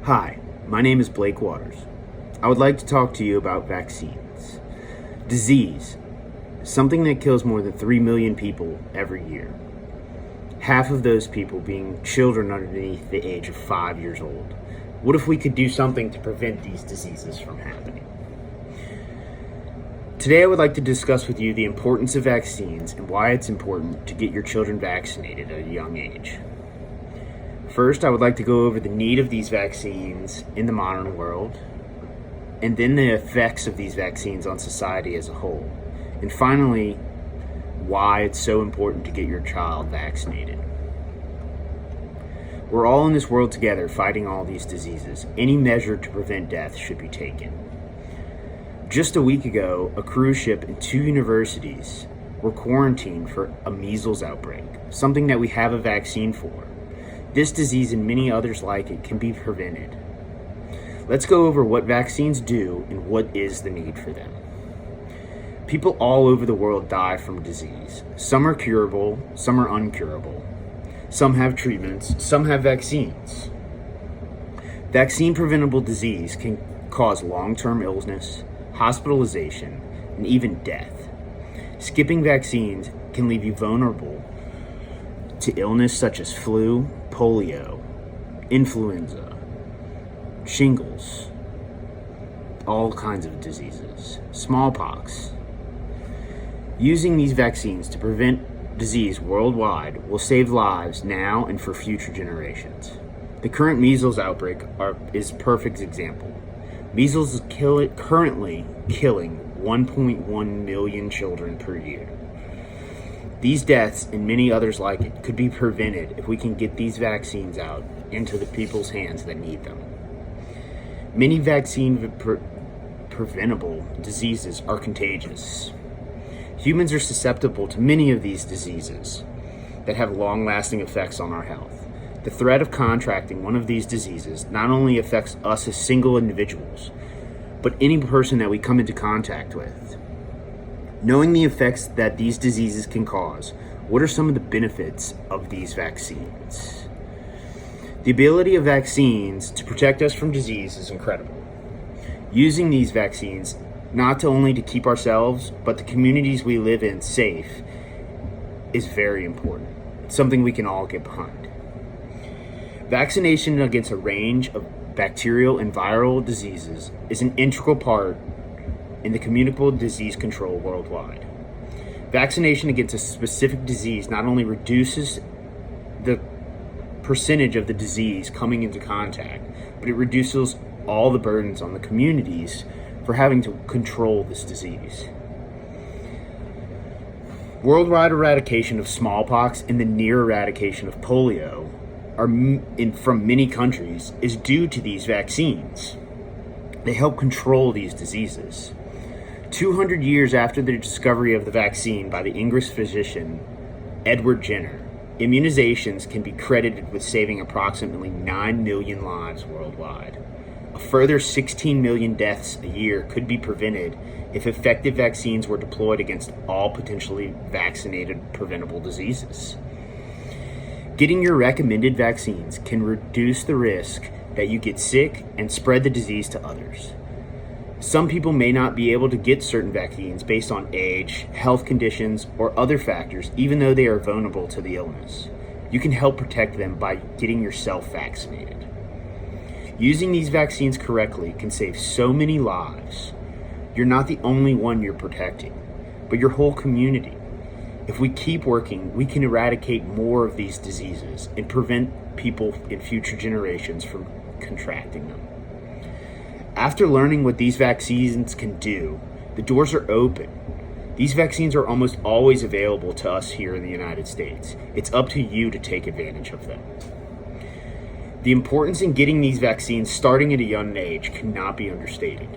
Hi, my name is Blake Waters. I would like to talk to you about vaccines. Disease, something that kills more than 3 million people every year. Half of those people being children underneath the age of 5 years old. What if we could do something to prevent these diseases from happening? Today I would like to discuss with you the importance of vaccines and why it's important to get your children vaccinated at a young age. First, I would like to go over the need of these vaccines in the modern world, and then the effects of these vaccines on society as a whole. And finally, why it's so important to get your child vaccinated. We're all in this world together fighting all these diseases. Any measure to prevent death should be taken. Just a week ago, a cruise ship and 2 universities were quarantined for a measles outbreak, something that we have a vaccine for. This disease and many others like it can be prevented. Let's go over what vaccines do and what is the need for them. People all over the world die from disease. Some are curable, some are uncurable. Some have treatments, some have vaccines. Vaccine-preventable disease can cause long-term illness, hospitalization, and even death. Skipping vaccines can leave you vulnerable to illness such as flu, polio, influenza, shingles, all kinds of diseases, smallpox. Using these vaccines to prevent disease worldwide will save lives now and for future generations. The current measles outbreak is a perfect example. Measles is currently killing 1.1 million children per year. These deaths and many others like it could be prevented if we can get these vaccines out into the people's hands that need them. Many vaccine-preventable diseases are contagious. Humans are susceptible to many of these diseases that have long-lasting effects on our health. The threat of contracting one of these diseases not only affects us as single individuals, but any person that we come into contact with. Knowing the effects that these diseases can cause, what are some of the benefits of these vaccines? The ability of vaccines to protect us from disease is incredible. Using these vaccines not only to keep ourselves, but the communities we live in safe is very important. It's something we can all get behind. Vaccination against a range of bacterial and viral diseases is an integral part in the communicable disease control worldwide. Vaccination against a specific disease not only reduces the percentage of the disease coming into contact, but it reduces all the burdens on the communities for having to control this disease. Worldwide eradication of smallpox and the near eradication of polio from many countries is due to these vaccines. They help control these diseases. 200 years after the discovery of the vaccine by the English physician Edward Jenner, immunizations can be credited with saving approximately 9 million lives worldwide. A further 16 million deaths a year could be prevented if effective vaccines were deployed against all potentially vaccinated preventable diseases. Getting your recommended vaccines can reduce the risk that you get sick and spread the disease to others. Some people may not be able to get certain vaccines based on age, health conditions, or other factors, even though they are vulnerable to the illness. You can help protect them by getting yourself vaccinated. Using these vaccines correctly can save so many lives. You're not the only one you're protecting, but your whole community. If we keep working, we can eradicate more of these diseases and prevent people in future generations from contracting them. After learning what these vaccines can do, the doors are open. These vaccines are almost always available to us here in the United States. It's up to you to take advantage of them. The importance in getting these vaccines starting at a young age cannot be understated.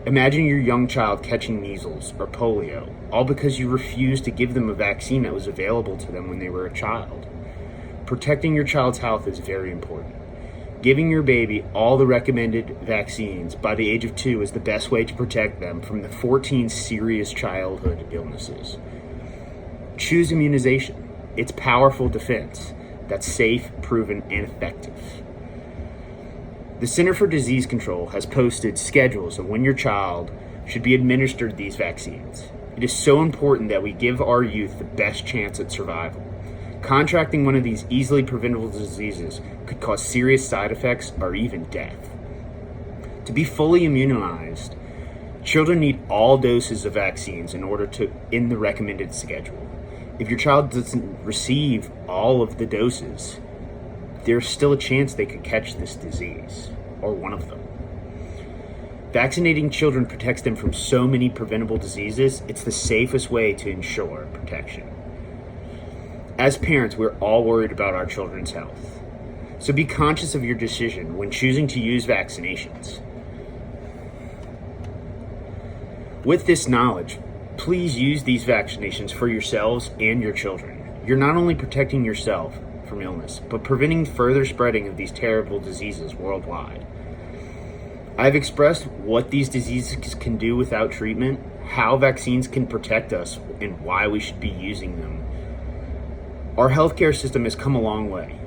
Imagine your young child catching measles or polio, all because you refused to give them a vaccine that was available to them when they were a child. Protecting your child's health is very important. Giving your baby all the recommended vaccines by the age of 2 is the best way to protect them from the 14 serious childhood illnesses. Choose immunization. It's powerful defense that's safe, proven, and effective. The Center for Disease Control has posted schedules of when your child should be administered these vaccines. It is so important that we give our youth the best chance at survival. Contracting one of these easily preventable diseases could cause serious side effects or even death. To be fully immunized, children need all doses of vaccines in the recommended schedule. If your child doesn't receive all of the doses, there's still a chance they could catch this disease, or one of them. Vaccinating children protects them from so many preventable diseases. It's the safest way to ensure protection. As parents, we're all worried about our children's health. So be conscious of your decision when choosing to use vaccinations. With this knowledge, please use these vaccinations for yourselves and your children. You're not only protecting yourself from illness, but preventing further spreading of these terrible diseases worldwide. I've expressed what these diseases can do without treatment, how vaccines can protect us, and why we should be using them. Our healthcare system has come a long way,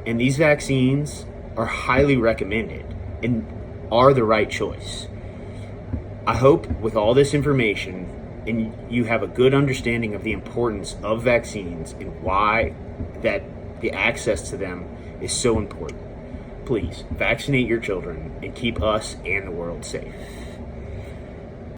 and these vaccines are highly recommended and are the right choice. I hope with all this information, and you have a good understanding of the importance of vaccines and why that the access to them is so important. Please vaccinate your children and keep us and the world safe.